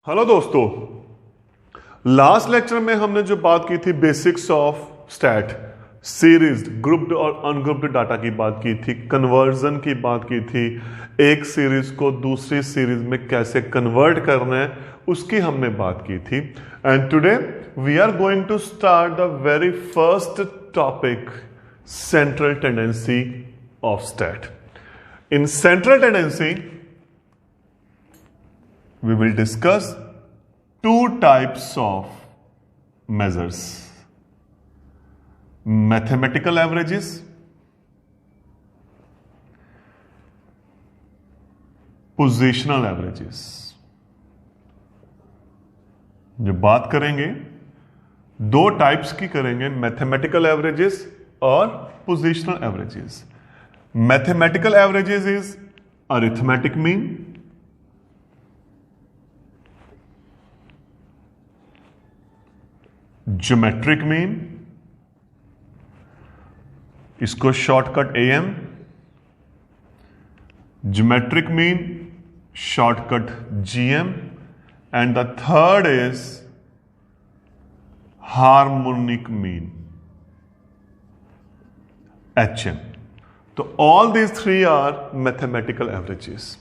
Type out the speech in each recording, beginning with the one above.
Hello दोस्तों, last lecture में हमने जो बात की थी basics of stat, series, grouped और अनग्रुप्ड डाटा की बात की थी, कन्वर्जन की बात की थी, एक सीरीज को दूसरी सीरीज में कैसे कन्वर्ट करना है उसकी हमने बात की थी। And today we are going to start the very first topic, central tendency of stat. In central tendency we will discuss two types of measures: mathematical averages, positional averages। जो बात करेंगे दो टाइप्स की करेंगे, मैथमेटिकल एवरेजेस और positional averages. Mathematical averages is arithmetic mean, geometric mean, इसको shortcut AM, geometric mean shortcut GM, and the third is harmonic mean, HM. तो all these three are mathematical averages.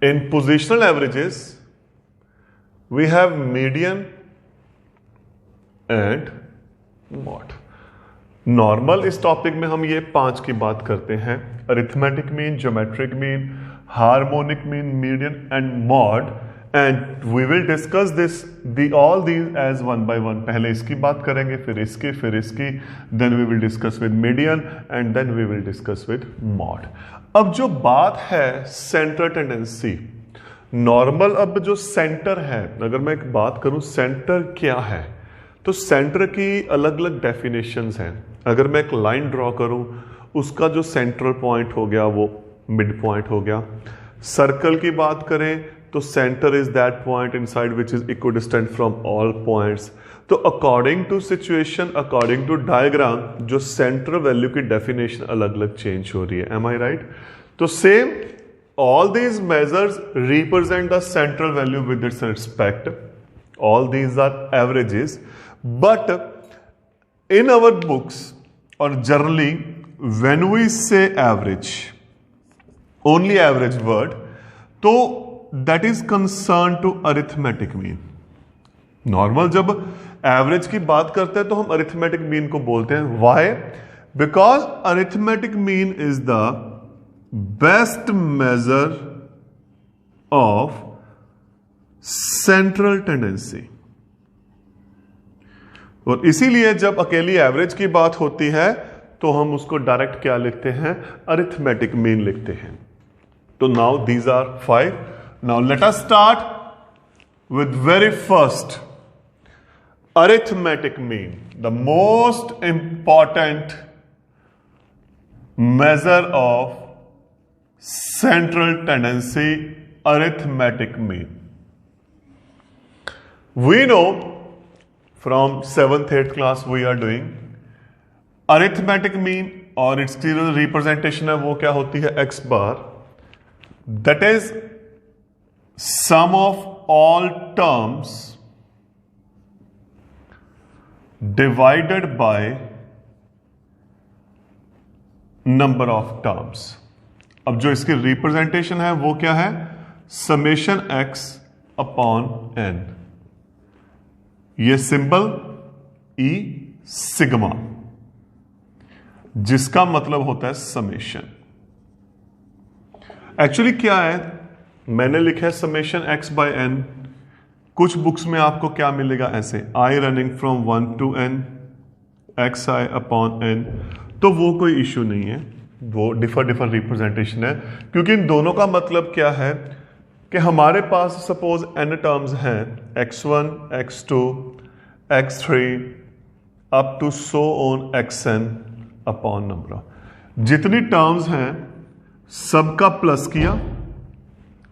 In positional averages we have median and mode. Normal इस topic में हम ये पांच की बात करते हैं: arithmetic mean, geometric mean, harmonic mean, median and mode. And we will discuss this all these as one by one. पहले इसकी बात करेंगे, फिर इसकी, then we will discuss with median and then we will discuss with mode. अब जो बात है सेंट्रल टेंडेंसी, नॉर्मल, अब जो सेंटर है, अगर मैं एक बात करूं सेंटर क्या है, तो सेंटर की अलग अलग डेफिनेशंस हैं। अगर मैं एक लाइन ड्रॉ करूं, उसका जो सेंट्रल पॉइंट हो गया वो मिड पॉइंट हो गया। सर्कल की बात करें तो centre is that point inside which is equidistant from all points. तो according to situation, according to diagram, जो सेंट्रल वैल्यू की डेफिनेशन अलग अलग चेंज हो रही है। Am I right? तो same all these measures represent the central value with its respect. All these are averages. But in our books or generally when we say average, only average word, तो that is concerned to arithmetic mean. Normal जब average की बात करते हैं तो हम arithmetic mean को बोलते हैं। Why? Because arithmetic mean is the best measure of central tendency। और इसीलिए जब अकेली एवरेज की बात होती है तो हम उसको डायरेक्ट क्या लिखते हैं? अरिथमेटिक मीन लिखते हैं। तो now these are 5। Now let us start with very first, arithmetic mean, the most important measure of central tendency, arithmetic mean. We know from 7th 8th class we are doing arithmetic mean, और इसकी जो representation है वो क्या होती है? x bar, that is sum of all terms divided by number of terms। अब जो इसकी रिप्रेजेंटेशन है वो क्या है? Summation x upon n। ये सिंबल E सिग्मा, जिसका मतलब होता है समेशन। एक्चुअली क्या है, मैंने लिखा है समेशन x बाय n। कुछ बुक्स में आपको क्या मिलेगा? ऐसे i running from 1 to n xi upon n। तो वो कोई इश्यू नहीं है, वो डिफरेंट रिप्रेजेंटेशन है, क्योंकि इन दोनों का मतलब क्या है कि हमारे पास सपोज n टर्म्स हैं, x1, x2, x3 up to so on xn upon number. जितनी टर्म्स हैं सबका प्लस किया,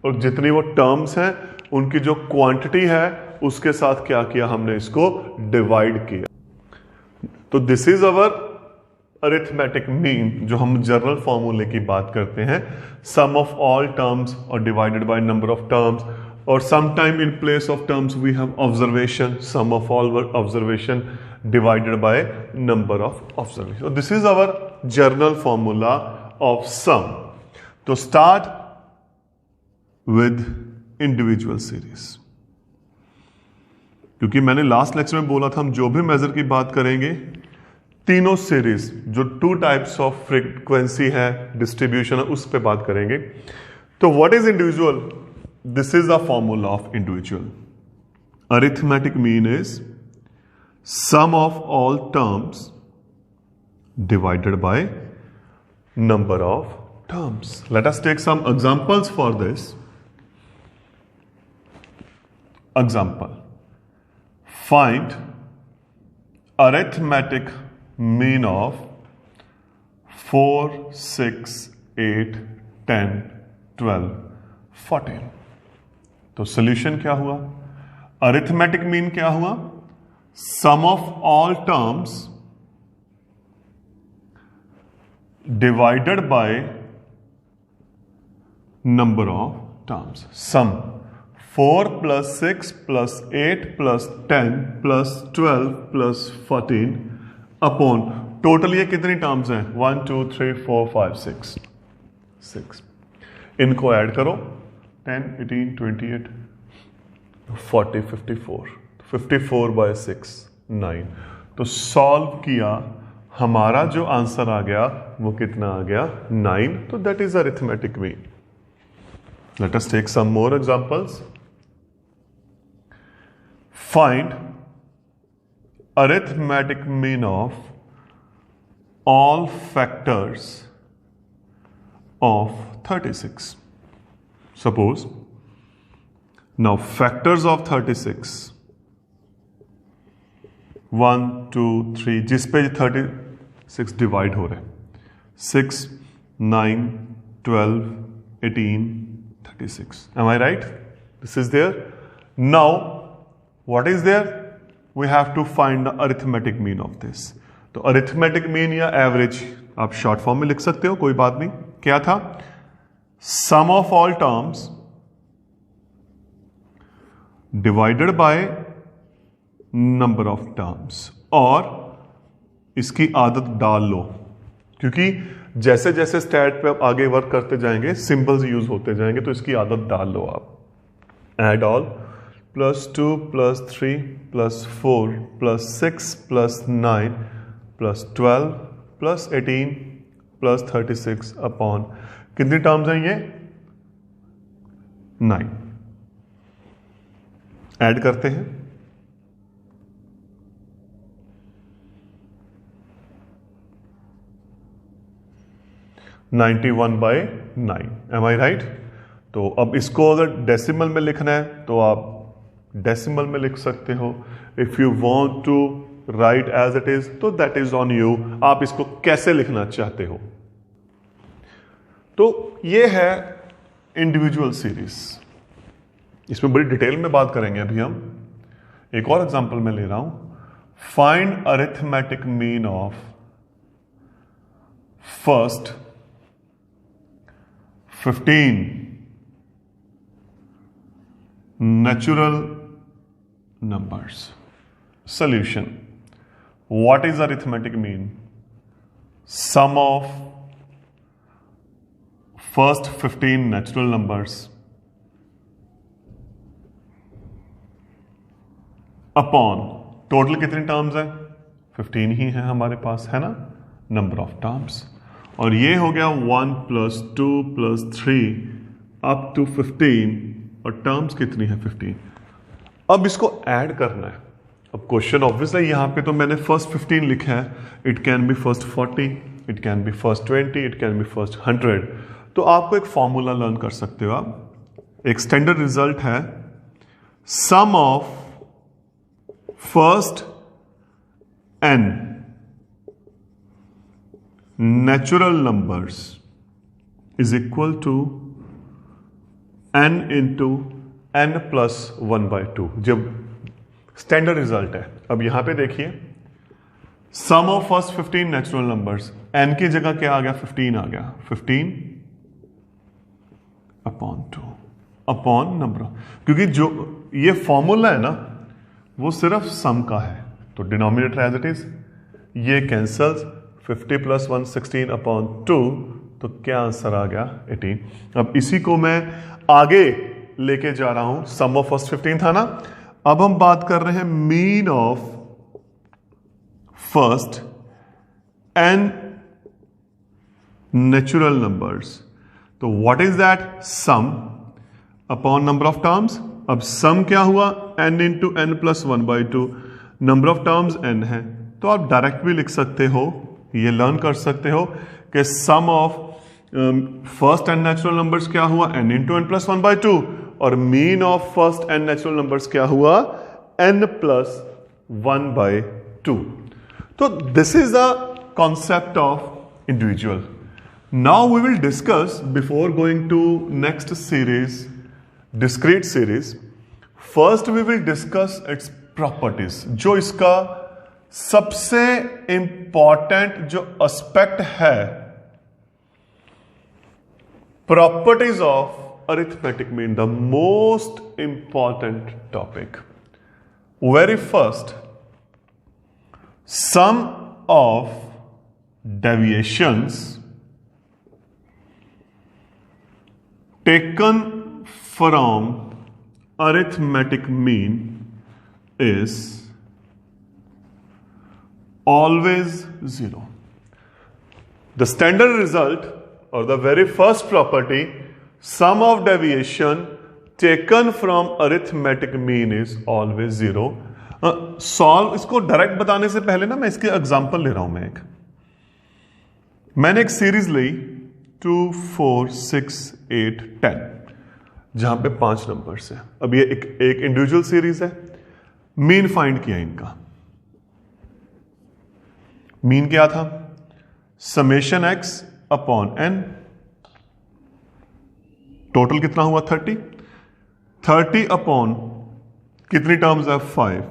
और जितनी वो टर्म्स हैं उनकी जो क्वांटिटी है उसके साथ क्या किया? हमने इसको डिवाइड किया। तो this is our arithmetic mean, जो हम जनरल फॉर्मूले की बात करते हैं, सम ऑफ ऑल टर्म्स और divided by number of terms. or sometime in place of terms we have observation, sum of all observation divided by number of observation. So this is our general formula of sum. To start with individual series, क्योंकि मैंने last lecture में बोला था हम जो भी major की बात करेंगे तीनों सीरीज जो 2 टाइप्स ऑफ फ्रीक्वेंसी है, डिस्ट्रीब्यूशन है, उस पे बात करेंगे. तो what is individual? This is the formula of individual. Arithmetic mean is sum of all terms divided by number of terms. Let us take some examples for this. Example: find arithmetic mean of 4, 6, 8, 10, 12, 14. तो solution क्या हुआ? Arithmetic mean क्या हुआ? Sum of all terms divided by number of terms. Sum 4 plus 6 plus 8 plus 10 plus 12 plus 14 upon total ये कितनी terms हैं? 1 2 3 4 5 6. इनको add करो 10 18 28 40 54. 54 by 6 9. तो सॉल्व किया, हमारा जो आंसर आ गया वो कितना आ गया? 9. तो that is arithmetic mean. Let us take some more examples. Find arithmetic mean of all factors of 36. Suppose now factors of 36 1 2 3, जिस पे 36 डिवाइड हो रहे हैं 6 9 12 18 36. Am I right? This is there. Now what is there? We have to find the arithmetic mean of this. तो arithmetic mean या average आप short form में लिख सकते हो, कोई बात नहीं. क्या था? Sum of all terms divided by number of terms. और इसकी आदत डाल लो, क्योंकि जैसे जैसे स्टैट पे आप आगे वर्क करते जाएंगे सिंबल्स यूज होते जाएंगे, तो इसकी आदत डाल लो आप. एड ऑल +2 +3 +4 +6 +9 +12 +18 +36 अपॉन कितनी टर्म्स हैं ये? 9. ऐड करते हैं. 91 by 9. Am I right? तो अब इसको अगर डेसिमल में लिखना है तो आप डेसिमल में लिख सकते हो. If you want to write as it is तो दैट इज ऑन यू. आप इसको कैसे लिखना चाहते हो. तो ये है इंडिविजुअल सीरीज. इसमें बड़ी डिटेल में बात करेंगे अभी हम. एक और एग्जांपल मैं ले रहा हूं. Find arithmetic mean of first 15 natural numbers. Solution. What is arithmetic mean? Sum of first 15 natural numbers upon total कितनी टर्म्स है? 15 ही है हमारे पास, है ना, नंबर ऑफ टर्म्स. और ये हो गया 1 + 2 + 3 अप टू 15, और टर्म्स कितनी है? 15. अब इसको ऐड करना है. अब क्वेश्चन ऑब्वियसली यहां पे तो मैंने फर्स्ट 15 लिखा है. It can be first 40, it can be first 20, it can be first 100. तो आपको एक फॉर्मूला लर्न कर सकते हो आप. एक स्टैंडर्ड रिजल्ट है sum of first n natural numbers is equal to n into n plus 1/2. जब स्टैंडर्ड रिजल्ट है. अब यहां पे देखिए sum of first 15 natural numbers, n की जगह क्या आ गया? 15 आ गया. 15 अपॉन 2. अपॉन नंबर ऑफ, क्योंकि जो ये फॉर्मूला है ना वो सिर्फ सम का है, तो डिनोमिनेटर एज इट इज, ये कैंसल्स, 50 प्लस 1 16 अपॉन 2, तो क्या आंसर आ गया 18। अब इसी को मैं आगे लेके जा रहा हूं, सम ऑफ फर्स्ट 15 था ना, अब हम बात कर रहे हैं mean of first n natural numbers. तो what is that? Sum upon number of terms. अब सम क्या हुआ? n into n plus 1/2, number of terms n है, तो आप डायरेक्ट भी लिख सकते हो, ये लर्न कर सकते हो कि sum of first n natural numbers क्या हुआ? n इंटू एन प्लस 1/2, और mean of first n natural numbers क्या हुआ? n plus 1/2। तो this is the concept of individual. Now we will discuss, before going to next series, discrete series, first we will discuss its properties। जो इसका सबसे important जो aspect है, properties of arithmetic mean, the most important topic। Very first, sum of deviations taken from arithmetic mean is always 0. The standard result, or the very first property, sum of deviation taken from arithmetic mean is always 0। Solve इसको direct बताने से पहले ना मैं इसके example ले रहा हूं। मैंने एक सीरीज ली 2 4 6 8 10, जहां पे 5 नंबर्स है। अब ये एक इंडिविजुअल सीरीज है। मीन फाइंड किया इनका। मीन क्या था? Summation x upon n। Total कितना हुआ? 30। 30 अपॉन कितनी टर्म्स है? 5।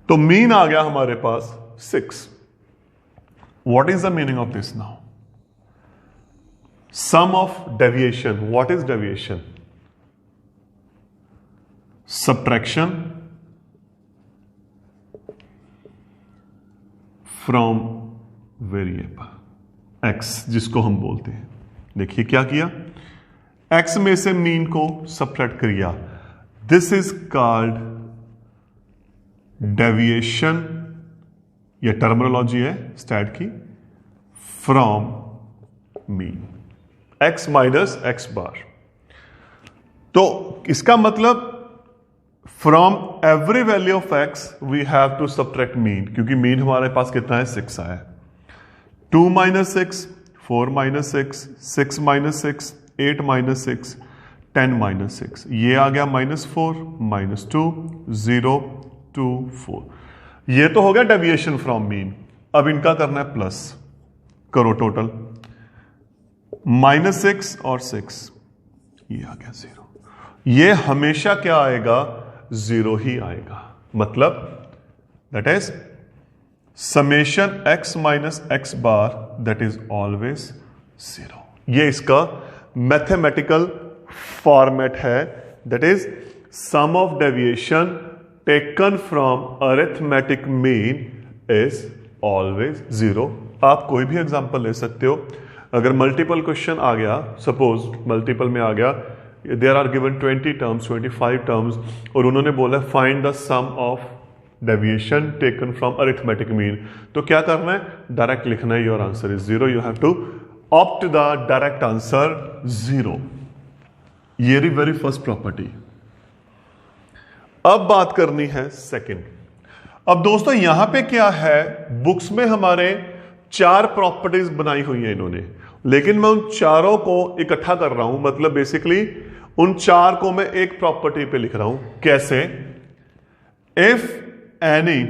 तो मीन आ गया हमारे पास 6। What is the meaning of this now? Sum of deviation. What is deviation? Subtraction from variable x, जिसको हम बोलते हैं। देखिए क्या किया, x में से मीन को सब्ट्रैक्ट किया। दिस इज कॉल्ड डेविएशन, यह टर्मिनोलॉजी है स्टैट की, from mean, x minus x bar. तो इसका मतलब from every value of x we have to subtract mean, क्योंकि मीन हमारे पास कितना है? 6 आया। 2 minus 6, 4 minus 6, 6 minus 6, 8 minus 6, 10 minus 6, ये आ गया -4, -2, 0, 2, 4। ये तो हो गया डेविएशन फ्रॉम मीन। अब इनका करना है प्लस, करो टोटल, -6 और 6, ये आ गया 0। ये हमेशा क्या आएगा? 0 ही आएगा। मतलब that is summation x minus x bar, that is always 0। ये इसका मैथमेटिकल फॉर्मेट है, that is sum of deviation taken from arithmetic mean is always 0। आप कोई भी एग्जांपल ले सकते हो। अगर मल्टीपल क्वेश्चन आ गया, सपोज मल्टीपल में आ गया, there are given 20 terms, 25 terms, और उन्होंने बोला find the sum of deviation taken from arithmetic mean, तो क्या करना है? डायरेक्ट लिखना है your answer is 0। You have to opt the direct answer 0। ये रही वेरी फर्स्ट प्रॉपर्टी। अब बात करनी है सेकंड। अब दोस्तों यहां पे क्या है, बुक्स में हमारे 4 प्रॉपर्टीज बनाई हुई है इन्होंने, लेकिन मैं उन चारों को इकट्ठा कर रहा हूं। मतलब बेसिकली उन 4 को मैं एक प्रॉपर्टी पे लिख रहा हूं। कैसे? If any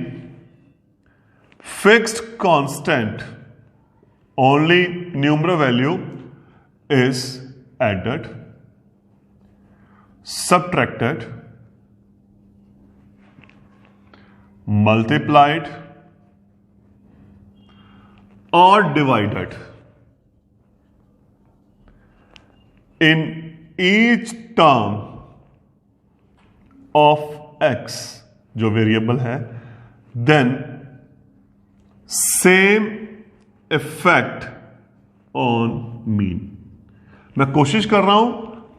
fixed constant only numeral value is added, subtracted, multiplied or divided in each term of x जो वेरिएबल है, then same effect on mean. मैं कोशिश कर रहा हूं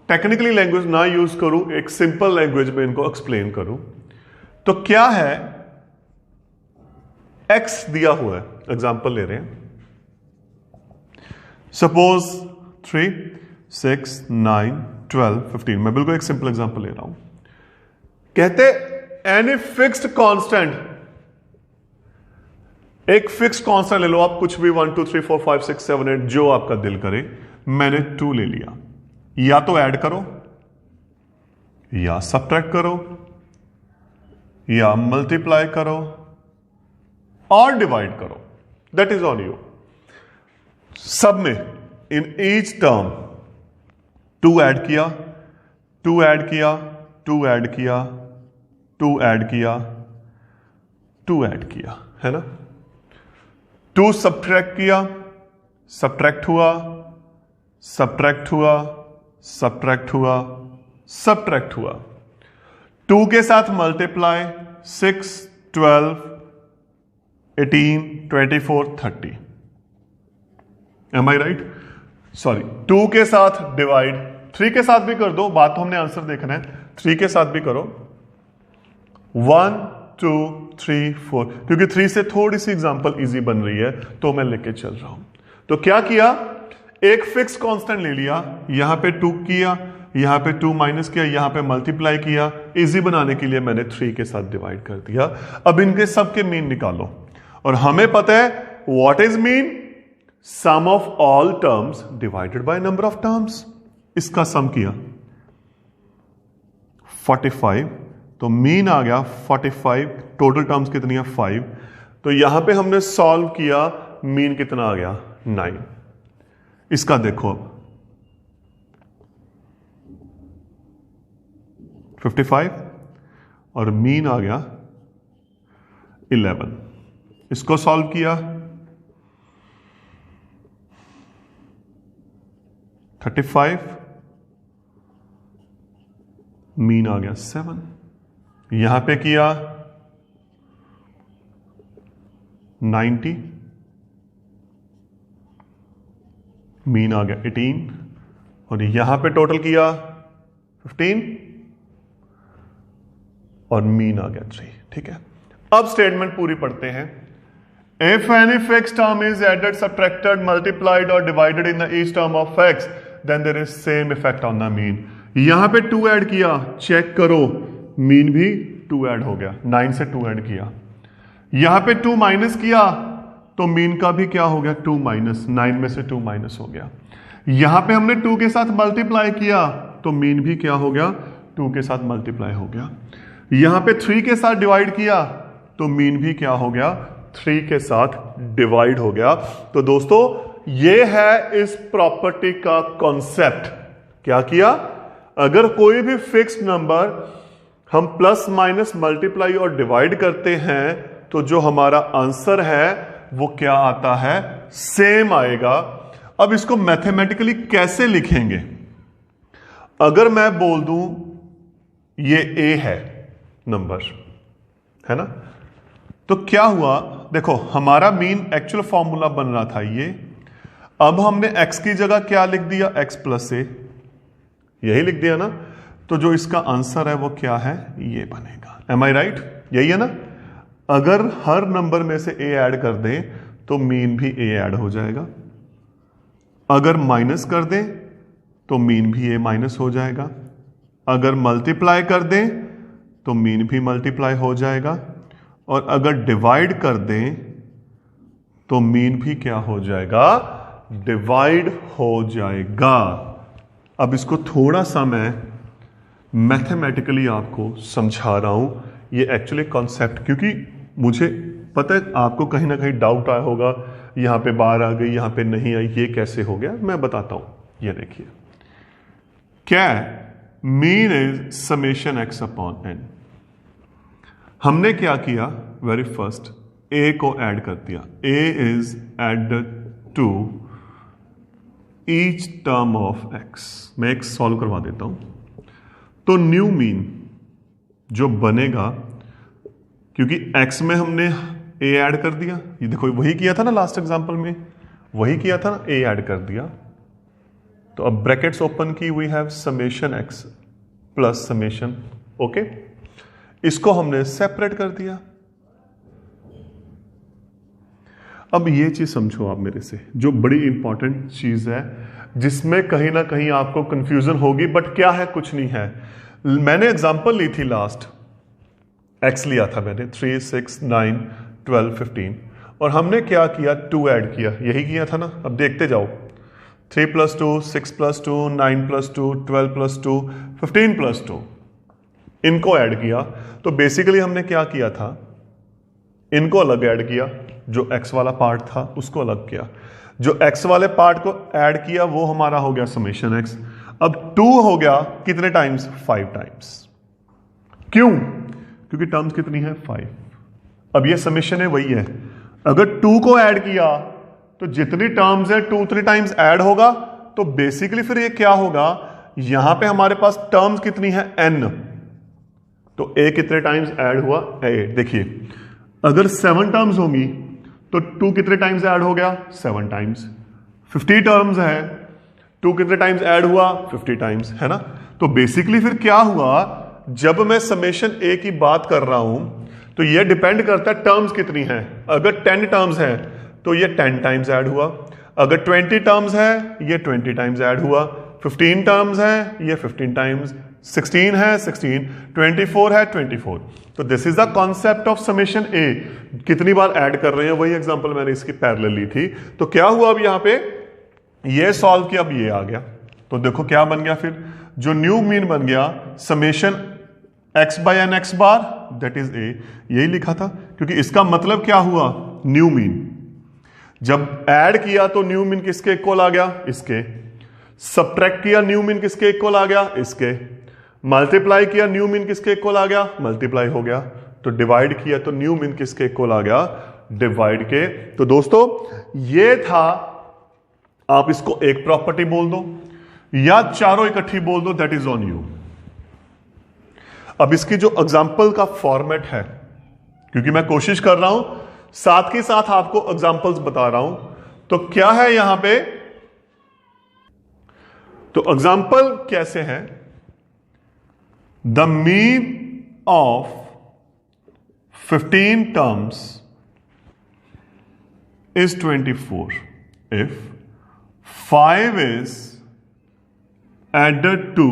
टेक्निकली लैंग्वेज ना यूज करूं, एक सिंपल लैंग्वेज में इनको एक्सप्लेन करूं। तो क्या है, एक्स दिया हुआ है, एग्जांपल ले रहे हैं, सपोज 3, 6, 9, 12, 15। मैं बिल्कुल एक सिंपल एग्जांपल ले रहा हूं। कहते एनी फिक्स्ड कांस्टेंट, एक फिक्स्ड कांस्टेंट ले लो आप, कुछ भी 1 2 3 4 5 6 7 8 जो आपका दिल करे। मैंने 2 ले लिया, या तो ऐड करो या सब्ट्रैक्ट करो या मल्टीप्लाई करो और डिवाइड करो, दैट इज ऑन यू। सब में इन ईच टर्म 2 ऐड किया, 2 ऐड किया, 2 ऐड किया, 2 ऐड किया, 2 ऐड किया, है ना। 2 सब्ट्रैक्ट किया, सब्ट्रैक्ट हुआ, सब्ट्रैक्ट हुआ, सब्ट्रैक्ट हुआ, सब्ट्रैक्ट हुआ। 2 के साथ multiply, 6, 12, 18, 24, 30। M I right? Sorry, 2 के साथ डिवाइड, 3 के साथ भी कर दो, बात तो हमने आंसर देखना है। 3 के साथ भी करो, 1 2 3 4, क्योंकि 3 से थोड़ी सी एग्जांपल इजी बन रही है तो मैं लेके चल रहा हूं। तो क्या किया, एक फिक्स कांस्टेंट ले लिया, यहां पे 2 किया, यहां पे 2 माइनस किया, यहां पे मल्टीप्लाई किया। इजी बनाने के लिए मैंने 3 के साथ डिवाइड कर दिया। अब इनके सबके मीन निकालो, और हमें पता है what is mean, sum of all terms divided by number of terms. इसका सम किया 45, तो मीन आ गया 45। टोटल टर्म्स कितनी है, 5। तो यहां पे हमने सॉल्व किया, मीन कितना आ गया, 9। इसका देखो अब 55 और मीन आ गया 11। इसको सॉल्व किया 35, मीन आ गया 7। यहां पे किया 90, मीन आ गया 18, और यहां पे टोटल किया 15 और मीन आ गया 3। ठीक है, अब स्टेटमेंट पूरी पढ़ते हैं। If any fixed term is added, subtracted, multiplied और divided in the each term of x, then there is same effect on the mean. यहां पे 2 ऐड किया, चेक करो, मीन भी 2 ऐड हो गया, 9 से 2 ऐड किया। यहां पे 2 माइनस किया तो मीन का भी क्या हो गया, 2 माइनस, 9 में से 2 माइनस हो गया। यहां पे हमने 2 के साथ मल्टीप्लाई किया तो मीन भी क्या हो गया, 2 के साथ मल्टीप्लाई हो गया। यहां पे 3 के साथ डिवाइड किया तो मीन भी क्या हो गया, 3 के साथ डिवाइड हो गया। तो दोस्तों ये है इस प्रॉपर्टी का कॉन्सेप्ट। क्या किया, अगर कोई भी फिक्स्ड नंबर हम प्लस माइनस मल्टीप्लाई और डिवाइड करते हैं तो जो हमारा आंसर है वो क्या आता है, सेम आएगा। अब इसको मैथमेटिकली कैसे लिखेंगे, अगर मैं बोल दूं ये ए है नंबर, है ना, तो क्या हुआ, देखो हमारा मीन एक्चुअल फॉर्मूला बन रहा था ये। अब हमने x की जगह क्या लिख दिया, x प्लस ए, यही लिख दिया ना। तो जो इसका आंसर है वो क्या है, ये बनेगा। M I right? यही है ना। अगर हर नंबर में से a ऐड कर दें तो मीन भी a ऐड हो जाएगा, अगर माइनस कर दें तो मीन भी a माइनस हो जाएगा, अगर मल्टीप्लाई कर दें तो मीन भी मल्टीप्लाई हो जाएगा, और अगर डिवाइड कर दें तो मीन भी क्या हो जाएगा, डिवाइड हो जाएगा। अब इसको थोड़ा सा मैं मैथमेटिकली आपको समझा रहा हूं, ये एक्चुअली कॉन्सेप्ट, क्योंकि मुझे पता है आपको कहीं ना कहीं डाउट आया होगा, यहां पे बार आ गई, यहां पे नहीं आई, ये कैसे हो गया। मैं बताता हूं, ये देखिए क्या है, mean is summation x upon n. हमने क्या किया, वेरी फर्स्ट ए को ऐड कर दिया, A is added to each term of x. मैं एक सॉल्व करवा देता हूं। तो न्यू मीन जो बनेगा, क्योंकि एक्स में हमने ए ऐड कर दिया, ये देखो वही किया था ना लास्ट एग्जांपल में, वही किया था ना, ए ऐड कर दिया। तो अब ब्रैकेट्स ओपन की, we have summation x plus summation, okay. इसको हमने सेपरेट कर दिया। अब ये चीज समझो आप मेरे से, जो बड़ी इंपॉर्टेंट चीज है, जिसमें कहीं ना कहीं आपको कंफ्यूजन होगी, बट क्या है, कुछ नहीं है। मैंने एग्जांपल ली थी लास्ट, एक्स लिया था मैंने 3, 6, 9, 12, 15, और हमने क्या किया, 2 ऐड किया, यही किया था ना। अब देखते जाओ, 3 + 2, 6 + 2, 9 + 2, 12 + 2, 15 + 2, इनको ऐड किया। तो बेसिकली हमने क्या किया था, इनको अलग ऐड किया, जो एक्स वाला पार्ट था उसको अलग किया, जो एक्स वाले पार्ट को ऐड किया वो हमारा हो गया समेशन एक्स। अब 2 हो गया कितने टाइम्स, 5 टाइम्स। क्यों, क्योंकि टर्म्स कितनी है, 5। अब ये समेशन है, वही है। अगर 2 को ऐड किया तो जितनी टर्म्स है 2 3 टाइम्स ऐड होगा। तो बेसिकली फिर ये क्या होगा, यहां पे हमारे पास टर्म्स कितनी है, n। तो a कितने टाइम्स ऐड हुआ, a। देखिए अगर 7 टर्म्स होंगी तो 2 कितने टाइम्स ऐड हो गया, 7 टाइम्स। 50 टर्म्स है, 2 कितने टाइम्स ऐड हुआ, 50 टाइम्स, है ना। तो बेसिकली फिर क्या हुआ, जब मैं समेशन ए की बात कर रहा हूं तो यह डिपेंड करता है टर्म्स कितनी है। अगर 10 टर्म्स है तो ये 10 टाइम्स ऐड हुआ, अगर 20 टर्म्स है ये 20 टाइम्स ऐड हुआ, 15 टर्म्स है ये 15 टाइम्स, 16 है 16, 24 है 24। तो this is the concept of summation A. कितनी बार ऐड कर रहे हैं, वही एग्जांपल मैंने इसकी पैरेलल ली थी। तो क्या हुआ, अब यहां पे ये सॉल्व किया, अब ये आ गया। तो देखो क्या बन गया, फिर जो न्यू मीन बन गया summation x/n x bar, that is a. यही लिखा था, क्योंकि इसका मतलब क्या हुआ, न्यू मीन। जब ऐड किया तो न्यू मीन किसके इक्वल आ गया, इसके। सब्ट्रैक्ट किया, न्यू मीन किसके इक्वल आ गया, इसके। मल्टीप्लाई किया, न्यू मीन किसके इक्वल आ गया, मल्टीप्लाई हो गया। तो डिवाइड किया तो न्यू मीन किसके इक्वल आ गया, डिवाइड के। तो दोस्तों ये था, आप इसको एक प्रॉपर्टी बोल दो या चारों इकट्ठी बोल दो, दैट इज ऑन यू। अब इसकी जो एग्जाम्पल का फॉर्मेट है, क्योंकि मैं कोशिश कर रहा हूं साथ के साथ आपको एग्जाम्पल्स बता रहा हूं, तो क्या है यहां पे, तो एग्जाम्पल कैसे है, the mean of 15 terms is 24 if 5 is added to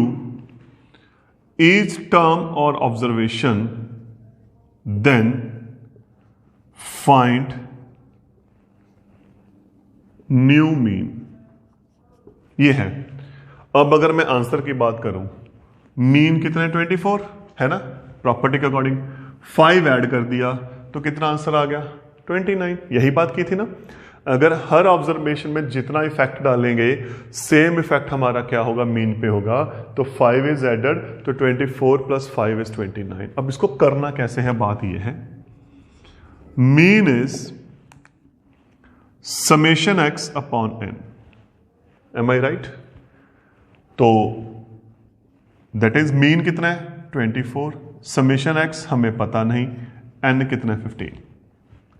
each term or observation, then find new mean। ये है। अब अगर मैं आंसर की बात करूं, मीन कितना है, 24 है ना, प्रॉपर्टी के अकॉर्डिंग 5 ऐड कर दिया तो कितना आंसर आ गया, 29। यही बात की थी ना। अगर हर ऑब्जर्वेशन में जितना इफेक्ट डालेंगे सेम इफेक्ट हमारा क्या होगा, मीन पे होगा। तो 5 इज एडेड तो 24 + 5 इज 29। अब इसको करना कैसे है, बात ये है, mean is summation x upon n। Am I right? तो दैट इज मीन कितना है, 24, समेशन x हमें पता नहीं, n कितना है, 15।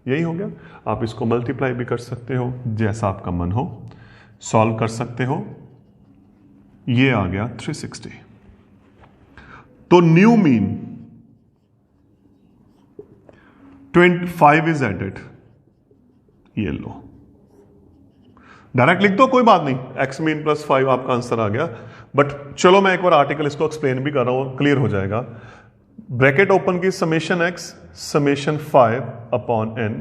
यही हो गया। आप इसको मल्टीप्लाई भी कर सकते हो, जैसा आपका मन हो, सॉल्व कर सकते हो। ये आ गया 360। तो न्यू मीन 25 इज एडेड, ये लो, डायरेक्ट लिख दो, कोई बात नहीं, एक्स मीन प्लस 5 आपका आंसर आ गया। बट चलो मैं एक बार आर्टिकल इसको एक्सप्लेन भी कर रहा हूं, क्लियर हो जाएगा। ब्रैकेट ओपन की, summation x summation 5 upon n।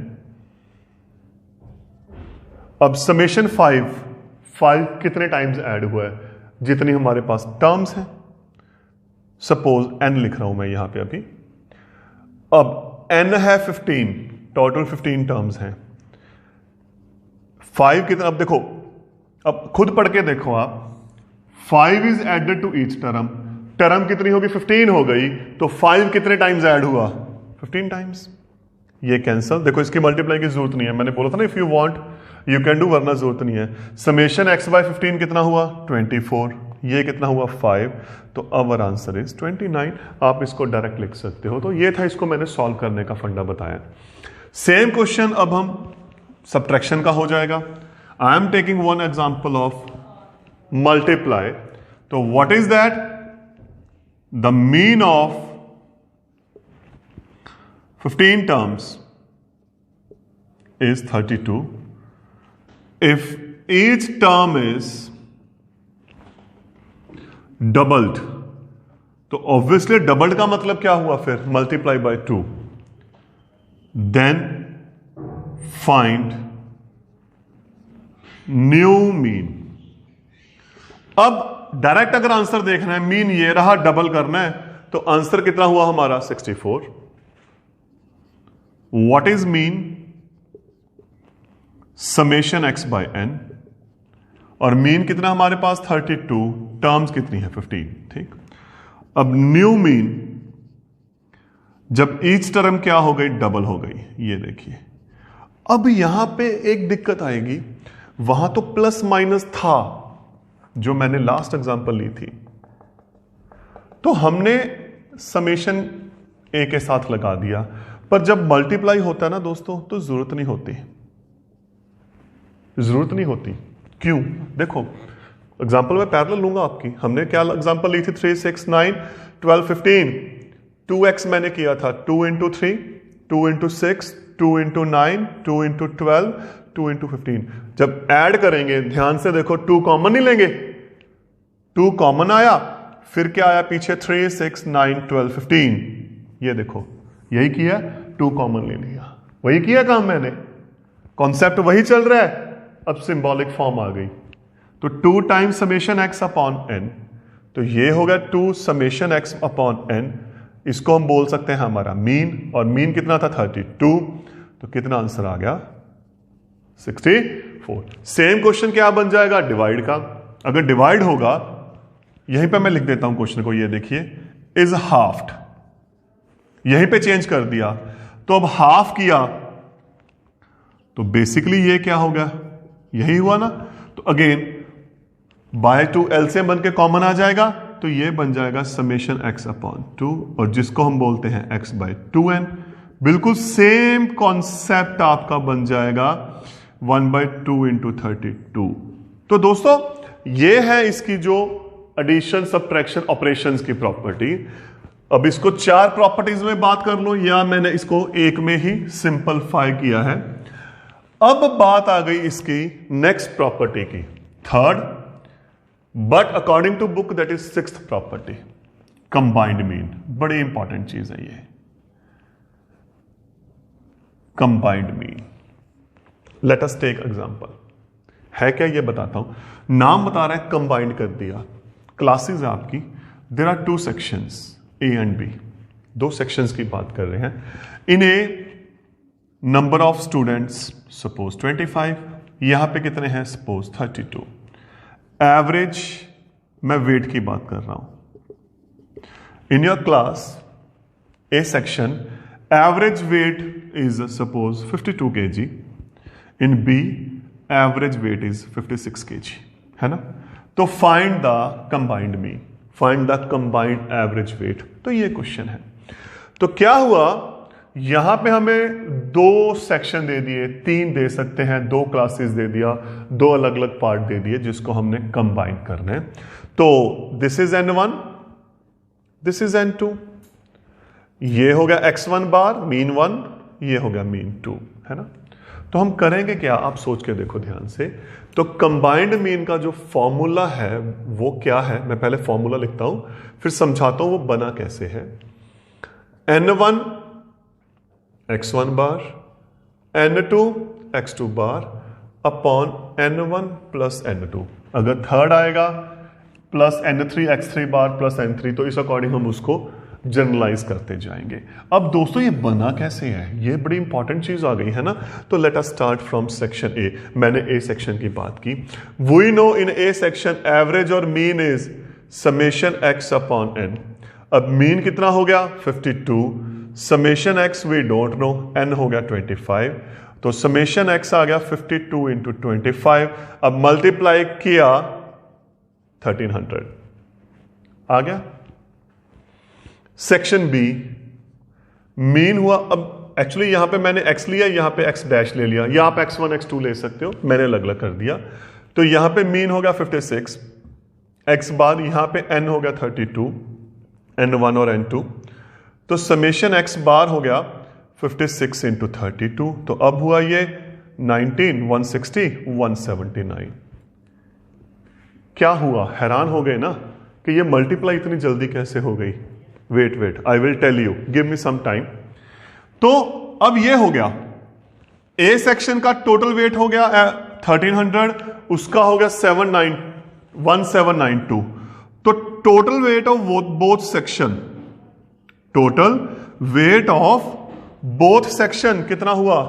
अब समेशन 5 कितने टाइम्स ऐड हुआ है, जितनी हमारे पास टर्म्स हैं। सपोज n लिख रहा हूं मैं यहां पे अभी। अब n है 15, टोटल 15 टर्म्स हैं। 5 कितना, अब देखो, अब खुद पढ़ के देखो आप, 5 is added to each term, term कितनी होगी, 15 हो गई। तो 5 कितने टाइम्स ऐड हुआ, 15 टाइम्स। ये कैंसल, देखो इसकी मल्टीप्लाई की जरूरत नहीं है, मैंने बोला था ना, if you want you can do, वरना जरूरत नहीं है। समेशन x बाय 15 कितना हुआ 24, ये कितना हुआ 5, तो अवर आंसर इज 29। आप इसको डायरेक्ट लिख सकते हो। तो ये था, इसको मैंने सॉल्व करने का फंडा बताया। सेम क्वेश्चन अब हम सब्ट्रैक्शन का हो जाएगा। I am taking one example of multiply. तो what is that? The mean of 15 terms is 32 if each term is doubled। तो ऑब्वियसली डबल्ड का मतलब क्या हुआ फिर? Multiply by 2, then find new mean. अब डायरेक्ट अगर आंसर देखना है, मीन ये रहा, डबल करना है, तो आंसर कितना हुआ हमारा 64। What is mean? Summation x by n, और मीन कितना हमारे पास 32, टर्म्स कितनी है 15। ठीक, अब न्यू मीन, जब ईच टर्म क्या हो गई? डबल हो गई। ये देखिए, अब यहां पे एक दिक्कत आएगी, वहां तो प्लस माइनस था जो मैंने लास्ट एग्जांपल ली थी, तो हमने समेशन ए के साथ लगा दिया, पर जब मल्टीप्लाई होता है ना दोस्तों, तो जरूरत नहीं होती, जरूरत नहीं होती। क्यों? देखो एग्जांपल में पैरेलल लूंगा आपकी। हमने क्या एग्जांपल ली थी? 3, 6, 9, 12, 15। 2x मैंने किया था, 2 into 3, 2 into 6, 2 into 9, 2 into 12, 2 into 15। जब ऐड करेंगे ध्यान से देखो, 2 कॉमन नहीं लेंगे, 2 कॉमन आया, फिर क्या आया पीछे? 3, 6, 9, 12, 15। ये देखो, यही किया, 2 कॉमन ले लिया, वही किया काम मैंने, कॉन्सेप्ट वही चल रहा है। अब सिंबॉलिक फॉर्म आ गई, तो 2 times summation x upon n, तो ये होगा 2 समेशन x अपॉन n। इसको हम बोल सकते हैं हमारा मीन, और मीन कितना था 32, तो कितना आंसर आ गया 64। सेम क्वेश्चन क्या बन जाएगा? डिवाइड का। अगर डिवाइड होगा, यहीं पे मैं लिख देता हूं क्वेश्चन को, ये देखिए, इज हाफ्ड, यहीं पे चेंज कर दिया, तो अब हाफ किया, तो बेसिकली ये क्या हो गया? यही हुआ ना। तो अगेन बाय 2 एलसीएम बन के कॉमन आ जाएगा, तो ये बन जाएगा समेशन x अपॉन 2, और जिसको हम बोलते हैं x बाय 2n। बिल्कुल सेम कॉन्सेप्ट आपका बन जाएगा 1 बाय 2 इंटू 32। तो दोस्तों ये है इसकी जो एडिशन सब्ट्रैक्शन ऑपरेशंस की प्रॉपर्टी। अब इसको 4 प्रॉपर्टीज में बात कर लो, या मैंने इसको एक में ही सिंपलीफाई किया है। अब बात आ गई इसकी नेक्स्ट प्रॉपर्टी की, third, but according to book that is 6th property, combined mean. बड़ी इंपॉर्टेंट चीज है ये, combined mean. Let us take example. है क्या ये बताता हूं। नाम बता रहा है कंबाइंड कर दिया, क्लासेस है आपकी, there are 2 sections A and B, 2 sections की बात कर रहे हैं। In A number of students suppose 25, यहां पे कितने हैं? सपोज 32। एवरेज, मैं वेट की बात कर रहा हूं। In your class A section average weight is suppose 52 kg, in B average weight is 56 kg, है ना। तो find the combined mean, find the combined average weight. तो ये क्वेश्चन है। तो क्या हुआ, यहां पे हमें 2 सेक्शन दे दिए, 3 दे सकते हैं, 2 क्लासेस दे दिया, 2 अलग अलग पार्ट दे दिए जिसको हमने कंबाइन करना है। तो this is n1, this is n2, ये हो गया x1 बार मीन 1, ये हो गया मीन 2, है ना। तो हम करेंगे क्या, आप सोच के देखो ध्यान से। तो कंबाइंड मीन का जो फॉर्मूला है वो क्या है, मैं पहले फॉर्मूला लिखता हूं फिर समझाता हूं वो बना कैसे है। n1 x1 बार, n2 x2 bar upon n1 plus n2। अगर थर्ड आएगा प्लस n3 x3 बार प्लस n3, तो इस अकॉर्डिंग हम उसको जनरलाइज करते जाएंगे। अब दोस्तों ये बना कैसे है, ये बड़ी इंपॉर्टेंट चीज आ गई है ना। तो let us start from section A. मैंने ए सेक्शन की बात की। We know in A section average और mean is summation x upon n। अब मीन कितना हो गया 52, summation x we don't know, n हो गया 25। तो समेशन एक्स आ गया 52 इंटू 25, अब मल्टीप्लाई किया 1300 आ गया। सेक्शन बी, मीन हुआ, अब एक्चुअली यहां पे मैंने x लिया, यहां पे x डैश ले लिया, या आप x1 x2 ले सकते हो, मैंने अलग अलग कर दिया। तो यहां पे मीन हो गया 56, x बार यहां पे n हो गया 32, n1 और n2, तो समेशन x बार हो गया 56 इंटू 32, तो अब हुआ ये 19, 160, 179। क्या हुआ, हैरान हो गए ना कि ये मल्टीप्लाई इतनी जल्दी कैसे हो गई। Wait I will tell you, give me some time. तो अब ये हो गया, ए सेक्शन का टोटल वेट हो गया 1300, उसका हो गया 1792। तो total weight of both section, total weight of both section कितना हुआ,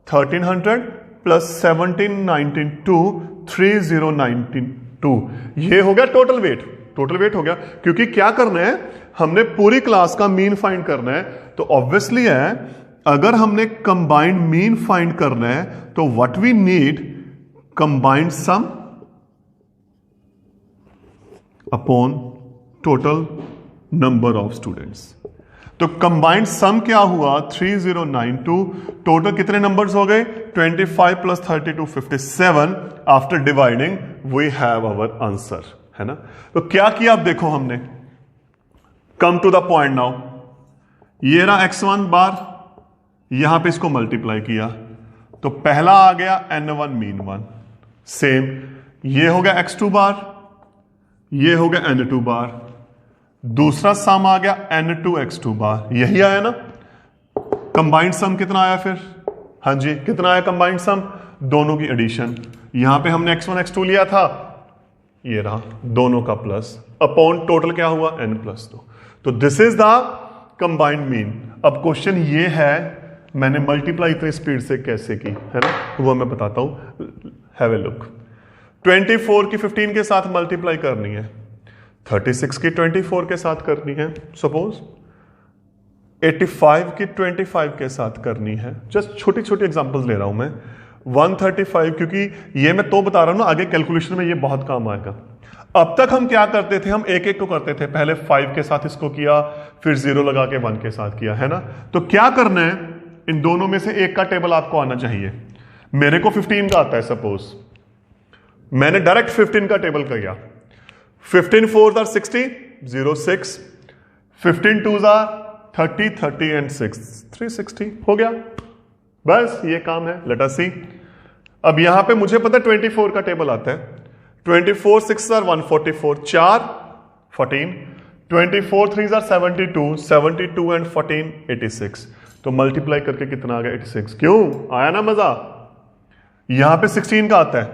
1300 प्लस 1792, 3092। ये हो गया टोटल वेट, टोटल वेट हो गया। क्योंकि क्या करना है, हमने पूरी क्लास का मीन फाइंड करना है, तो ऑब्वियसली है अगर हमने कंबाइंड मीन फाइंड करना है तो what we need, combined sum upon total number of students. तो कंबाइंड सम क्या हुआ, 3092, टोटल कितने नंबर्स हो गए, 25 plus 32, 57। After dividing we have our answer, है ना। तो क्या किया, अब देखो हमने, come to the point now, ये रहा x1 बार, यहां पे इसको मल्टीप्लाई किया, तो पहला आ गया n1 मीन 1, सेम, ये हो गया x2 बार, ये हो गया n2 बार, दूसरा सम आ गया n2 x2 बार, यही आया ना। कंबाइंड सम कितना आया फिर, हाँ जी कितना आया कंबाइंड सम, दोनों की एडिशन, यहां पे हमने x1 x2 लिया था, ये रहा दोनों का प्लस, अपॉन टोटल क्या हुआ n+2। तो this is the combined mean. अब क्वेश्चन ये है मैंने मल्टीप्लाई इतनी स्पीड से कैसे की, है ना, वो मैं बताता हूं, हैव ए लुक। 24 की 15 के साथ मल्टीप्लाई करनी है, 36 की 24 के साथ करनी है, सपोज 85 की 25 के साथ करनी है, जस्ट छोटी छोटी एग्जांपल्स ले रहा हूं मैं। 135, क्योंकि ये मैं तो बता रहा हूं ना, आगे कैलकुलेशन में ये बहुत काम आएगा। अब तक हम क्या करते थे, हम एक एक को करते थे, पहले 5 के साथ इसको किया, फिर 0 लगा के 1 के साथ किया, है ना। तो क्या करना है, इन दोनों में से एक का टेबल आपको आना चाहिए। मेरे को 15 का आता है, सपोज मैंने डायरेक्ट 15 का टेबल किया, 15 4s are 60, 0 6, 15 2s are 30, 30 and 6 360 हो गया, बस ये काम है। लेट अस सी। अब यहां पे मुझे पता 24 का टेबल आता है, 24 6s are 144, 4 14, 24 3s are 72, 72 and 14 86। तो मल्टीप्लाई करके कितना आ गया, 86। क्यों आया ना मजा। यहां पे 16 का आता है,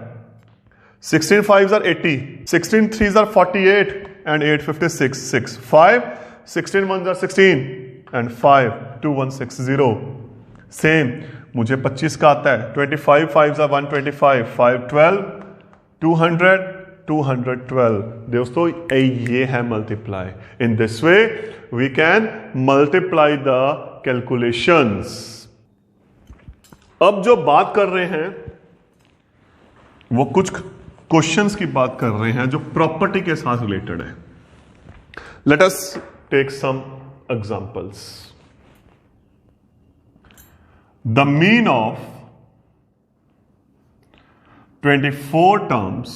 16 5s are 80, 16 3s are 48 and 8 56, 6 5, 16 1s are 16 and 5 2 1 6 0। Same मुझे 25 का आता है, 25 5s are 125, 5 12 200 212। दोस्तों ये है multiply. In this way we can multiply the calculations. अब जो बात कर रहे हैं वो कुछ क्वेश्चंस की बात कर रहे हैं जो प्रॉपर्टी के साथ रिलेटेड है। Let us take some examples. The mean of 24 terms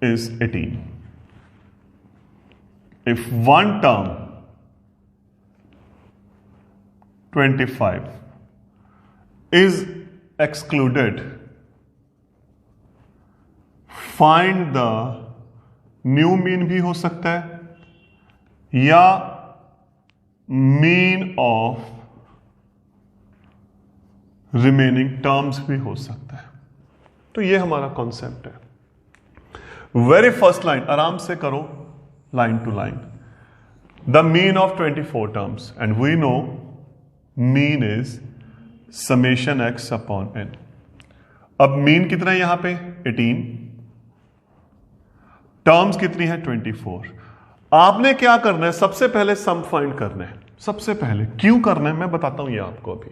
is 18. If one term 25 is excluded, find the new mean भी हो सकता है या mean of रिमेनिंग टर्म्स भी हो सकता है। तो ये हमारा कॉन्सेप्ट है। वेरी फर्स्ट लाइन आराम से करो, line to line. The mean of 24 terms and we know mean is summation x upon n. अब मीन कितना है यहां पे 18, टर्म्स कितनी है 24। आपने क्या करना है, सबसे पहले सम फाइंड करना है। सबसे पहले क्यों करना है मैं बताता हूं ये आपको अभी।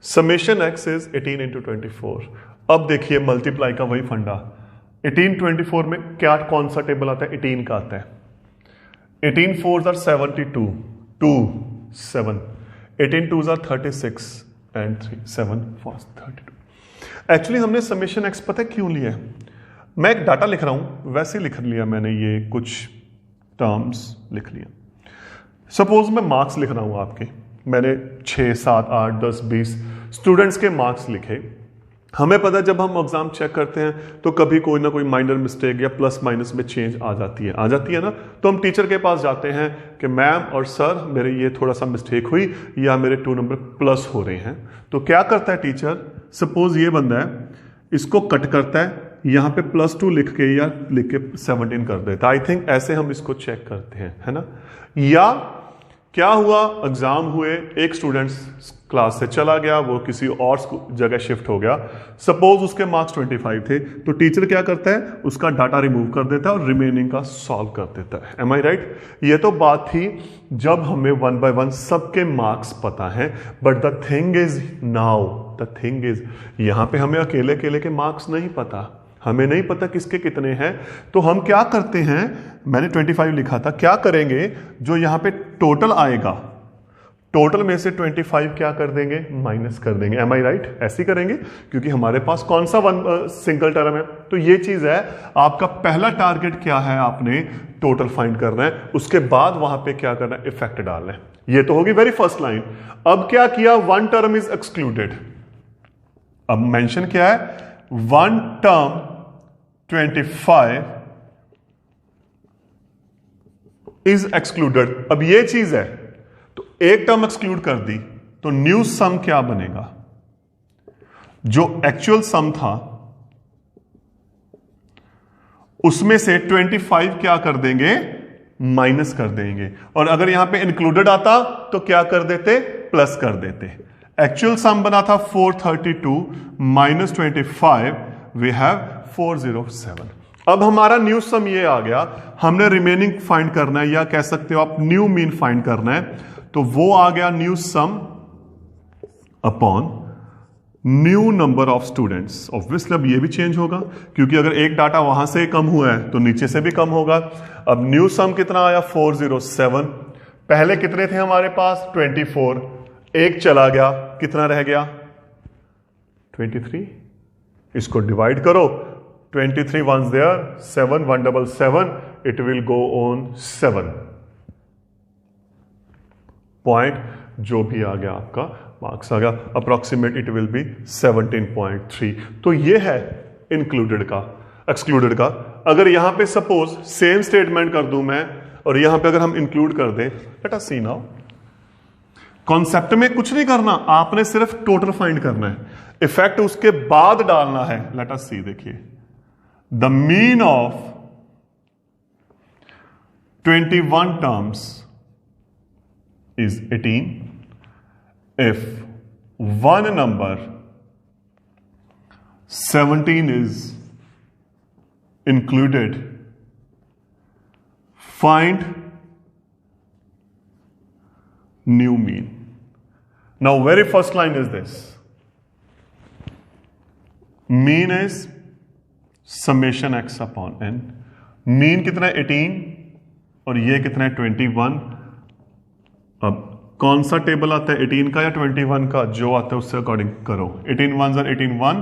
Summation x is 18 into 24। अब देखिए मल्टीप्लाई का वही फंडा, 18 24 में क्या कौन सा टेबल आता है? 18 का आता है। 18 4s are 72, 2 7, 18 2s are 36 and 3 7 4 32। Actually हमने समेशन एक्स पता है क्यों लिया है? मैं एक डाटा लिख रहा हूं, वैसे लिख लिया मैंने, ये कुछ टर्म्स लिख लिया। सपोज मैं मार्क्स लिख रहा हूं आपके, मैंने 6 7 8 10 20 स्टूडेंट्स के मार्क्स लिखे। हमें पता है जब हम एग्जाम चेक करते हैं तो कभी कोई ना कोई माइनर मिस्टेक या प्लस माइनस में चेंज आ जाती है ना। तो हम टीचर के पास जाते हैं कि मैम और सर मेरे ये थोड़ा सा मिस्टेक हुई या मेरे 2 नंबर प्लस हो रहे हैं। तो क्या करता है टीचर? सपोज ये बंदा है, इसको कट करता है, यहाँ पे +2 लिख के या लिख के 17 कर देता है। आई थिंक ऐसे हम इसको चेक करते हैं, है ना। या क्या हुआ, एग्जाम हुए, एक स्टूडेंट क्लास से चला गया, वो किसी और जगह शिफ्ट हो गया, सपोज उसके मार्क्स 25 थे, तो टीचर क्या करता है? उसका डाटा रिमूव कर देता है और रिमेनिंग का सॉल्व कर देता है। Am I right? ये तो बात थी जब हमें 1 by 1 सबके मार्क्स पता है। बट द थिंग इज यहां पे हमें अकेले अकेले के मार्क्स नहीं पता, हमें नहीं पता किसके कितने हैं। तो हम क्या करते हैं, मैंने 25 लिखा था, क्या करेंगे? जो यहां पे टोटल आएगा, टोटल में से 25 क्या कर देंगे? माइनस कर देंगे। M I right? ऐसे करेंगे क्योंकि हमारे पास कौन सा सिंगल टर्म है। तो ये चीज है, आपका पहला टारगेट क्या है? आपने टोटल फाइंड करना है, उसके बाद वहां पे क्या करना है? इफेक्ट डालना है। ये तो होगी वेरी फर्स्ट लाइन। अब क्या किया? 1 टर्म इज एक्सक्लूडेड। अब मेंशन क्या है? 1 टर्म 25 इज एक्सक्लूडेड। अब ये चीज है, तो एक टर्म एक्सक्लूड कर दी तो न्यू सम क्या बनेगा? जो एक्चुअल सम था उसमें से 25 क्या कर देंगे? माइनस कर देंगे। और अगर यहां पे इंक्लूडेड आता तो क्या कर देते? प्लस कर देते। एक्चुअल सम बना था 432 माइनस 25, वी हैव 407। अब हमारा न्यू सम ये आ गया, हमने रिमेनिंग फाइंड करना है, या कह सकते हो आप न्यू मीन फाइंड करना है। तो वो आ गया new some upon new number of students. Obviously अब ये भी चेंज होगा क्योंकि अगर एक डाटा वहां से कम हुआ है तो नीचे से भी कम होगा। अब न्यू सम कितना आया? 407। पहले कितने थे हमारे पास? 24। एक चला गया, कितना रह गया? 23। इसको डिवाइड करो, 23 ones there, 7 177, it will go on 7 point, जो भी आ गया आपका मार्क्स आ गया, अप्रोक्सीमेट इट विल बी 17.3। तो ये है इंक्लूडेड का। एक्सक्लूडेड का अगर यहां पे सपोज सेम स्टेटमेंट कर दूं मैं, और यहां पे अगर हम इंक्लूड कर दें, लेट अस सी नाउ। कॉन्सेप्ट में कुछ नहीं करना, आपने सिर्फ टोटल फाइंड करना है, इफेक्ट उसके बाद डालना है। लेट अस सी, देखिए the mean of 21 terms is 18 if one number 17 is included. Find new mean. Now very first line is this. Mean is summation x upon n. Mean कितना है? 18 और ये कितना है? 21। अब कौन सा टेबल आता है, 18 का या 21 का? जो आता है उससे अकॉर्डिंग करो। 18 1 18 1,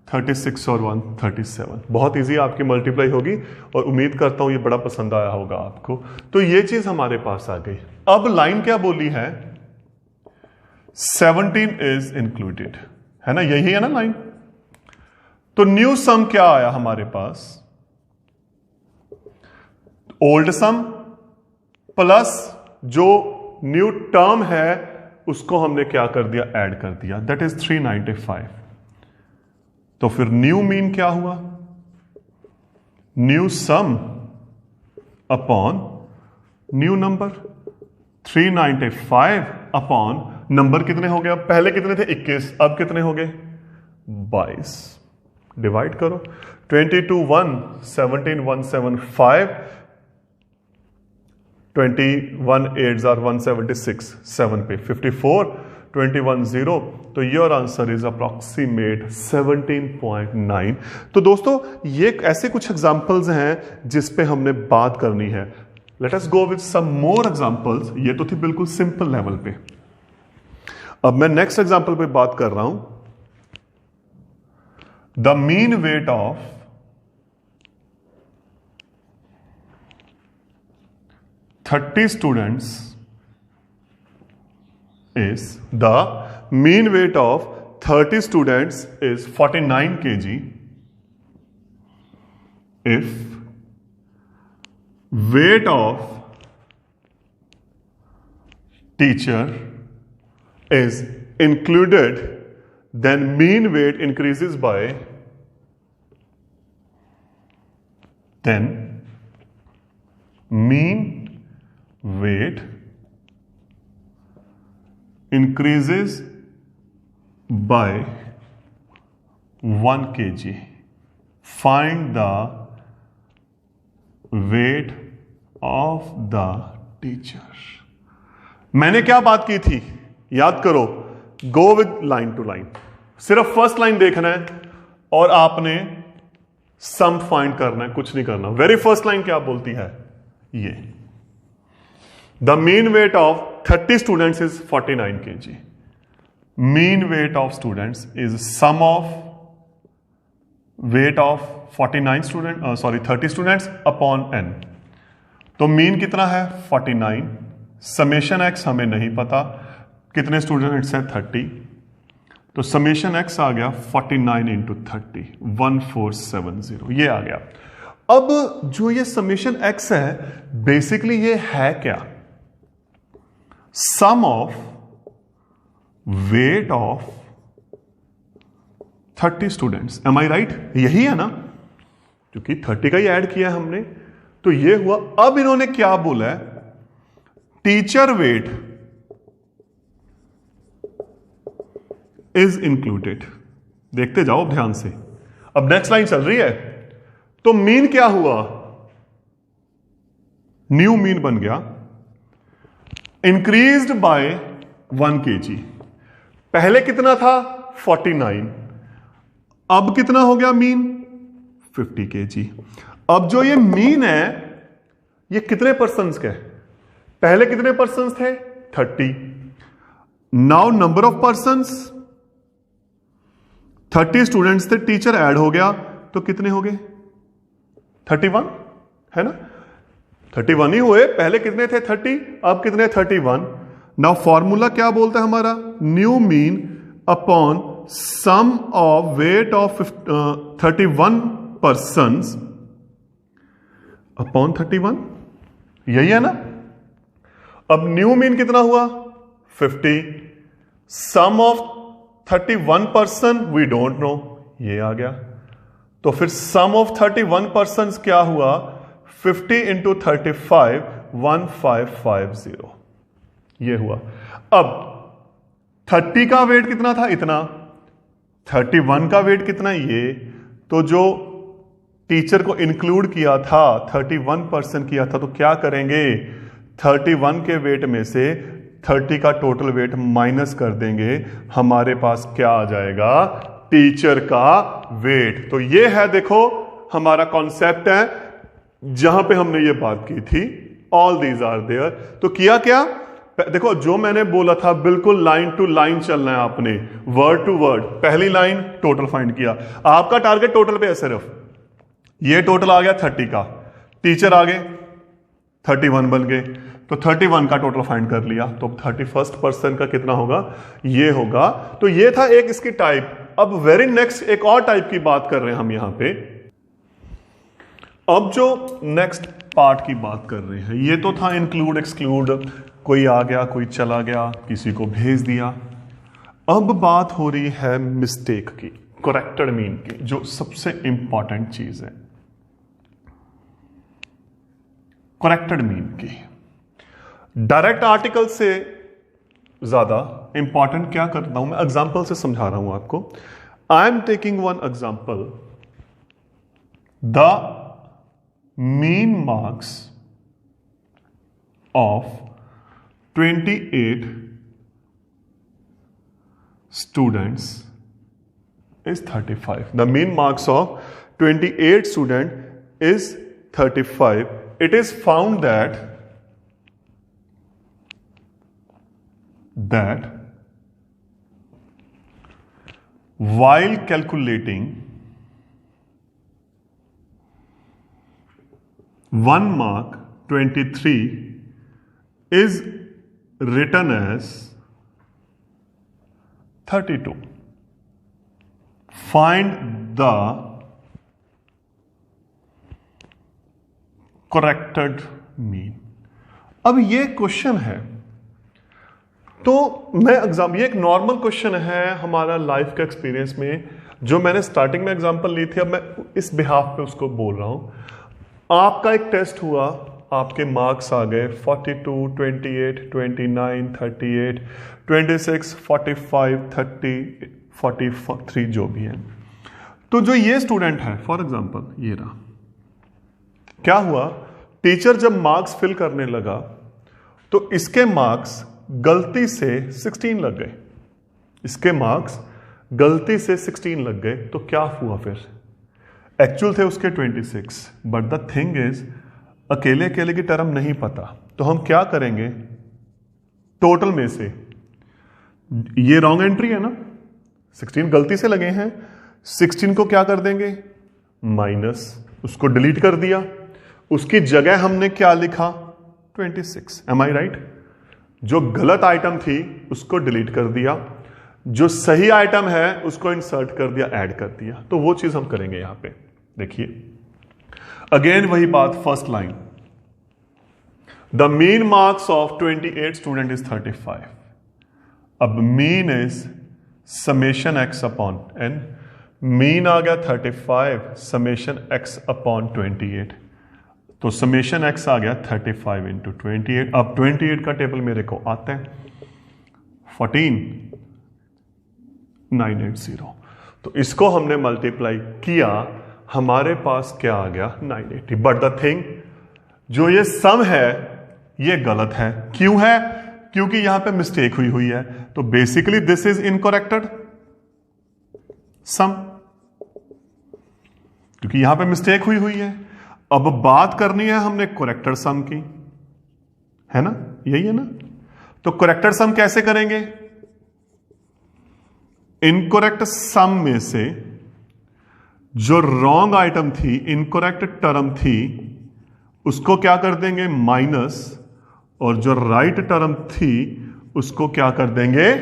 36 और 1 37। बहुत इजी आपकी मल्टीप्लाई होगी और उम्मीद करता हूं ये बड़ा पसंद आया होगा आपको। तो ये चीज हमारे पास आ गई। अब लाइन क्या बोली है? 17 इज इंक्लूडेड, है ना, यही है ना लाइन। तो न्यू सम क्या आया हमारे पास? ओल्ड सम प्लस जो न्यू टर्म है उसको हमने क्या कर दिया? ऐड कर दिया, दैट इज 395। तो फिर न्यू मीन क्या हुआ? न्यू सम upon new number. 395 upon number कितने हो गए? पहले कितने थे? 21, अब कितने हो गए? 22। डिवाइड करो, 22 1 17 175, 21 8s are 176, 7 पे 54, 21 0, तो योर आंसर इज अप्रॉक्सीमेट 17.9। तो दोस्तों ये ऐसे कुछ एग्जांपल्स हैं जिस पे हमने बात करनी है। Let us go with some more examples. ये तो थी बिल्कुल सिंपल लेवल पे। अब मैं नेक्स्ट एग्जांपल पे बात कर रहा हूं। The mean wait of 30 students is, the mean weight of 30 students is 49 kg if weight of teacher is included, then mean weight increases by, then mean weight increases by 1 kg. Find the weight of the teacher. मैंने क्या बात की थी याद करो। Go with line to line. सिर्फ first line देखना है और आपने सम फाइंड करना है, कुछ नहीं करना। वेरी फर्स्ट लाइन क्या बोलती है? ये The mean weight of 30 students is 49 kg. Mean weight of students is sum of weight of 30 students upon n. तो मीन कितना है? 49। समेशन x हमें नहीं पता, कितने स्टूडेंट्स हैं? 30। तो समेशन x आ गया 49 इंटू 30, 1470, ये आ गया। अब जो ये समेशन x है, बेसिकली ये है क्या? Sum of weight of 30 students. Am I right? यही है ना, क्योंकि 30 का ही ऐड किया है हमने, तो ये हुआ। अब इन्होंने क्या बोला है? Teacher weight is included. देखते जाओ ध्यान से। अब नेक्स्ट लाइन चल रही है, तो मीन क्या हुआ? न्यू मीन बन गया इंक्रीज्ड बाय 1 kg। पहले कितना था? 49। अब कितना हो गया मीन? 50 kg। अब जो ये मीन है, ये कितने पर्सन्स के? पहले कितने पर्सन्स थे? 30। Now number of persons 30 students थे, टीचर ऐड हो गया, तो कितने हो गए? 31 है ना? 31 ही हुए। पहले कितने थे? 30। अब कितने? 31। नाउ फॉर्मूला क्या बोलता है हमारा? New mean upon sum of weight of 31 persons upon 31। यही है ना? अब न्यू मीन कितना हुआ? 50। Sum of 31 person we don't know, ये आ गया। तो फिर सम ऑफ 31 पर्सन क्या हुआ? 50 इंटू 35, 1550, ये हुआ। अब 30 का वेट कितना था? इतना। 31 का वेट कितना? ये। तो जो टीचर को इंक्लूड किया था 31% किया था, तो क्या करेंगे? 31 के वेट में से 30 का टोटल वेट माइनस कर देंगे, हमारे पास क्या आ जाएगा? टीचर का वेट। तो ये है, देखो हमारा कॉन्सेप्ट है जहां पे हमने ये बात की थी। All these are there. तो किया क्या? देखो जो मैंने बोला था, बिल्कुल लाइन टू लाइन चलना है आपने, वर्ड टू वर्ड। पहली लाइन टोटल फाइंड किया, आपका टारगेट टोटल पे है सिर्फ। ये टोटल आ गया 30 का, टीचर आ गए 31 बन गए, तो 31 का टोटल फाइंड कर लिया। तो 31st पर्सन का कितना होगा? ये होगा। तो ये था एक इसकी टाइप। अब वेरी नेक्स्ट एक और टाइप की बात कर रहे हैं हम यहां पे। अब जो नेक्स्ट पार्ट की बात कर रहे हैं, ये तो था इंक्लूड एक्सक्लूड, कोई आ गया कोई चला गया, किसी को भेज दिया। अब बात हो रही है मिस्टेक की, करेक्टेड मीन की, जो सबसे इंपॉर्टेंट चीज है, करेक्टेड मीन की। डायरेक्ट आर्टिकल से ज्यादा इंपॉर्टेंट क्या करता हूं मैं? एग्जाम्पल से समझा रहा हूं आपको। आई am taking one example, the mean marks of 28 students is 35. The mean marks of 28 student is 35. It is found that while calculating 1 mark 23 is written as 32. Find the corrected mean. अब ये question है, तो ये एक normal question है हमारा life के experience में, जो मैंने स्टार्टिंग में एग्जांपल ली थी, अब मैं इस बिहाफ पे उसको बोल रहा हूं। आपका एक टेस्ट हुआ, आपके मार्क्स आ गए 42, 28, 29, 38, 26, 45, 30, 43 जो भी है। तो जो ये स्टूडेंट है, फॉर एग्जांपल ये रहा, क्या हुआ, टीचर जब मार्क्स फिल करने लगा तो इसके मार्क्स गलती से 16 लग गए, इसके मार्क्स गलती से 16 लग गए। तो क्या हुआ फिर, एक्चुअल थे उसके 26, बट द थिंग इज अकेले अकेले की टर्म नहीं पता, तो हम क्या करेंगे, टोटल में से ये रॉन्ग एंट्री है ना, 16 गलती से लगे हैं, 16 को क्या कर देंगे, माइनस, उसको डिलीट कर दिया, उसकी जगह हमने क्या लिखा, 26। M I right? जो गलत आइटम थी उसको डिलीट कर दिया, जो सही आइटम है उसको इंसर्ट कर दिया, ऐड कर दिया। तो वो चीज हम करेंगे यहां पे। देखिए अगेन वही बात, first line, the mean marks of 28 student is 35। अब mean is summation x upon n, mean आ गया 35, समेशन एक्स अपॉन 28, तो समेशन एक्स आ गया 35 इंटू 28। अब 28 का टेबल मेरे को आता है 14980, तो इसको हमने मल्टीप्लाई किया, हमारे पास क्या आ गया, 980। बट द थिंग, जो ये सम है ये गलत है। क्यों है? क्योंकि यहां पे मिस्टेक हुई है, तो बेसिकली दिस इज इनकरेक्टेड सम, क्योंकि यहां पे मिस्टेक हुई है। अब बात करनी है हमने करेक्टेड सम की, है ना, यही है ना। तो करेक्टेड सम कैसे करेंगे, इनकरेक्ट सम में से जो रॉन्ग आइटम थी, इनकरेक्ट टर्म थी, उसको क्या कर देंगे, माइनस, और जो राइट टर्म थी उसको क्या कर देंगे,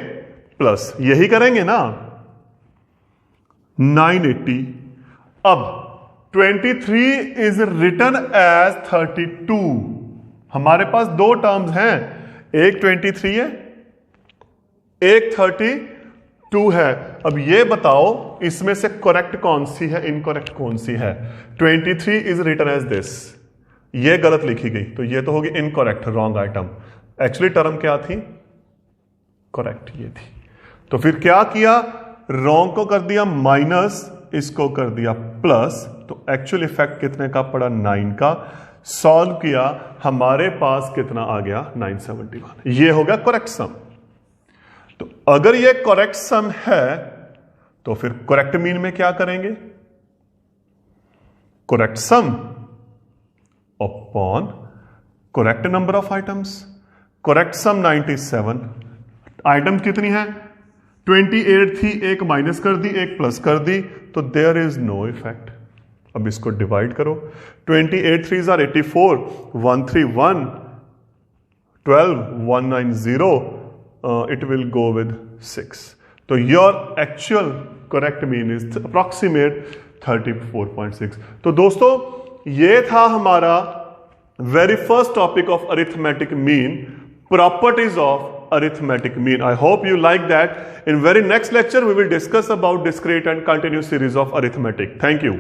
प्लस। यही करेंगे ना, 980। अब 23 इज रिटन एज 32। हमारे पास दो टर्म्स हैं, एक 23 है, एक 32 है। अब ये बताओ इसमें से करेक्ट कौन सी है, इनकरेक्ट कौन सी है। 23 इज रिटन एज दिस, ये गलत लिखी गई, तो ये तो होगी incorrect, wrong item. Actually term क्या थी, करेक्ट ये थी। तो फिर क्या किया, रॉन्ग को कर दिया माइनस, इसको कर दिया प्लस, तो एक्चुअल इफेक्ट कितने का पड़ा, 9 का। सॉल्व किया, हमारे पास कितना आ गया, 971। ये हो गया करेक्ट सम। तो अगर ये करेक्ट सम है तो फिर करेक्ट मीन में क्या करेंगे, correct sum upon correct number of items. Correct sum 97, item कितनी है, 28 थी, एक माइनस कर दी, एक प्लस कर दी, तो देयर इज नो इफेक्ट। अब इसको डिवाइड करो, 28 3 are 84, 131, 12, 190, it will go with 6. तो your actual correct mean is approximate 34.6. तो दोस्तों ये था हमारा very first topic of arithmetic mean, properties of arithmetic mean. I hope you like that. In very next lecture we will discuss about discrete and continuous series of arithmetic. Thank you.